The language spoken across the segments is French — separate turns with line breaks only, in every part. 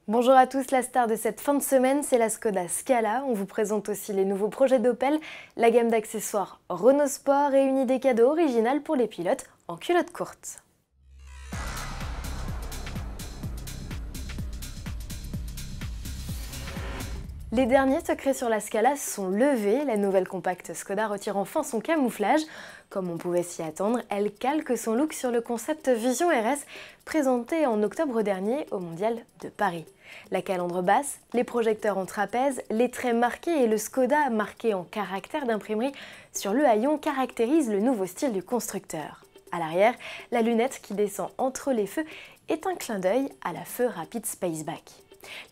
Bonjour à tous, la star de cette fin de semaine, c'est la Skoda Scala. On vous présente aussi les nouveaux projets d'Opel, la gamme d'accessoires Renault Sport et une idée cadeau originale pour les pilotes en culotte courte. Les derniers secrets sur la Scala sont levés, la nouvelle compacte Skoda retire enfin son camouflage. Comme on pouvait s'y attendre, elle calque son look sur le concept Vision RS présenté en octobre dernier au Mondial de Paris. La calandre basse, les projecteurs en trapèze, les traits marqués et le Skoda marqué en caractère d'imprimerie sur le haillon caractérisent le nouveau style du constructeur. À l'arrière, la lunette qui descend entre les feux est un clin d'œil à la feu Rapid Spaceback.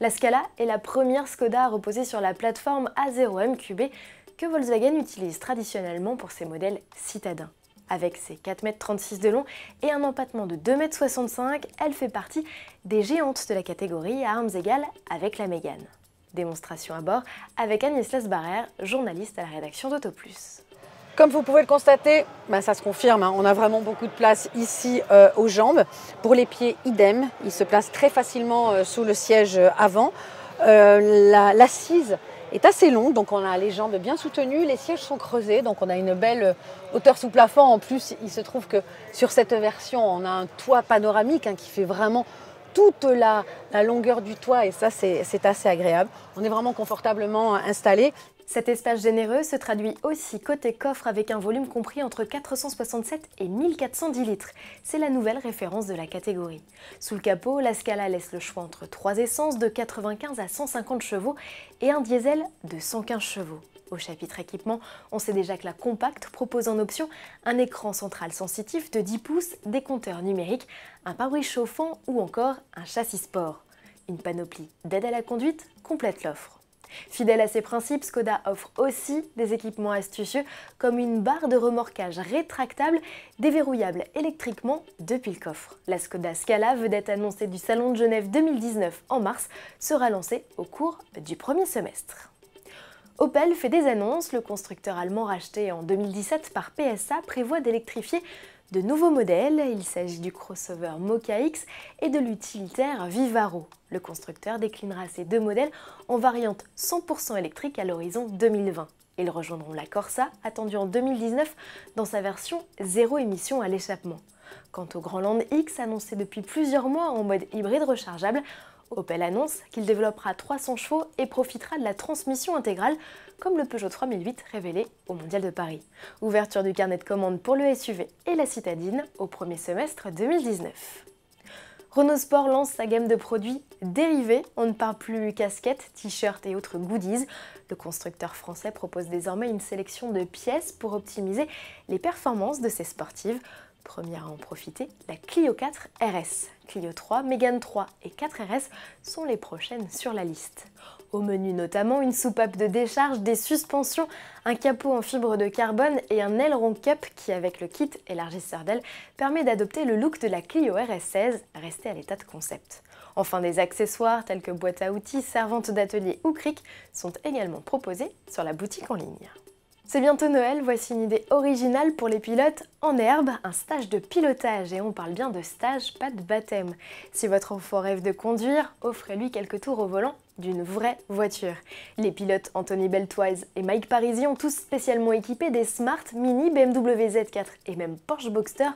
La Scala est la première Skoda à reposer sur la plateforme A0 MQB que Volkswagen utilise traditionnellement pour ses modèles citadins. Avec ses 4,36 m de long et un empattement de 2,65 m, elle fait partie des géantes de la catégorie à armes égales avec la Mégane. Démonstration à bord avec Agnès Lasbarère, journaliste à la rédaction d'AutoPlus.
Comme vous pouvez le constater, ça se confirme, on a vraiment beaucoup de place ici aux jambes. Pour les pieds, idem, ils se placent très facilement sous le siège avant. L'assise est assez longue, donc on a les jambes bien soutenues, les sièges sont creusés, donc on a une belle hauteur sous plafond. En plus, il se trouve que sur cette version, on a un toit panoramique qui fait vraiment toute la longueur du toit et ça c'est assez agréable. On est vraiment confortablement installé.
Cet espace généreux se traduit aussi côté coffre avec un volume compris entre 467 et 1410 litres. C'est la nouvelle référence de la catégorie. Sous le capot, la Scala laisse le choix entre 3 essences de 95 à 150 chevaux et un diesel de 115 chevaux. Au chapitre équipement, on sait déjà que la compacte propose en option un écran central sensitif de 10 pouces, des compteurs numériques, un pare-brise chauffant ou encore un châssis sport. Une panoplie d'aide à la conduite complète l'offre. Fidèle à ses principes, Skoda offre aussi des équipements astucieux comme une barre de remorquage rétractable déverrouillable électriquement depuis le coffre. La Skoda Scala, vedette annoncée du Salon de Genève 2019 en mars, sera lancée au cours du premier semestre. Opel fait des annonces, le constructeur allemand racheté en 2017 par PSA prévoit d'électrifier de nouveaux modèles. Il s'agit du crossover Mokka X et de l'utilitaire Vivaro. Le constructeur déclinera ces deux modèles en variante 100% électrique à l'horizon 2020. Ils rejoindront la Corsa, attendue en 2019 dans sa version zéro émission à l'échappement. Quant au Grand Land X, annoncé depuis plusieurs mois en mode hybride rechargeable, Opel annonce qu'il développera 300 chevaux et profitera de la transmission intégrale, comme le Peugeot 3008 révélé au Mondial de Paris. Ouverture du carnet de commande pour le SUV et la citadine au premier semestre 2019. Renault Sport lance sa gamme de produits dérivés. On ne parle plus casquettes, t-shirts et autres goodies. Le constructeur français propose désormais une sélection de pièces pour optimiser les performances de ses sportives. Première à en profiter, la Clio 4 RS. Clio 3, Mégane 3 et 4 RS sont les prochaines sur la liste. Au menu notamment une soupape de décharge, des suspensions, un capot en fibre de carbone et un aileron cup qui, avec le kit élargisseur d'aile, permet d'adopter le look de la Clio RS16, restée à l'état de concept. Enfin, des accessoires tels que boîte à outils, servante d'atelier ou cric sont également proposés sur la boutique en ligne. C'est bientôt Noël, voici une idée originale pour les pilotes en herbe, un stage de pilotage, et on parle bien de stage, pas de baptême. Si votre enfant rêve de conduire, offrez-lui quelques tours au volant d'une vraie voiture. Les pilotes Anthony Beltoise et Mike Parisi ont tous spécialement équipé des Smart, Mini, BMW Z4 et même Porsche Boxster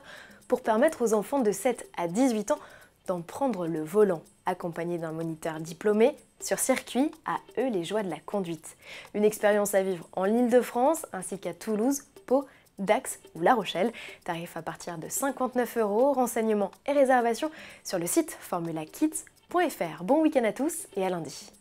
pour permettre aux enfants de 7 à 18 ans d'en prendre le volant. Accompagnés d'un moniteur diplômé, sur circuit, à eux les joies de la conduite. Une expérience à vivre en Île-de-France ainsi qu'à Toulouse, Pau, Dax ou La Rochelle. Tarif à partir de 59 €, renseignements et réservations sur le site formulakids.fr. Bon week-end à tous et à lundi.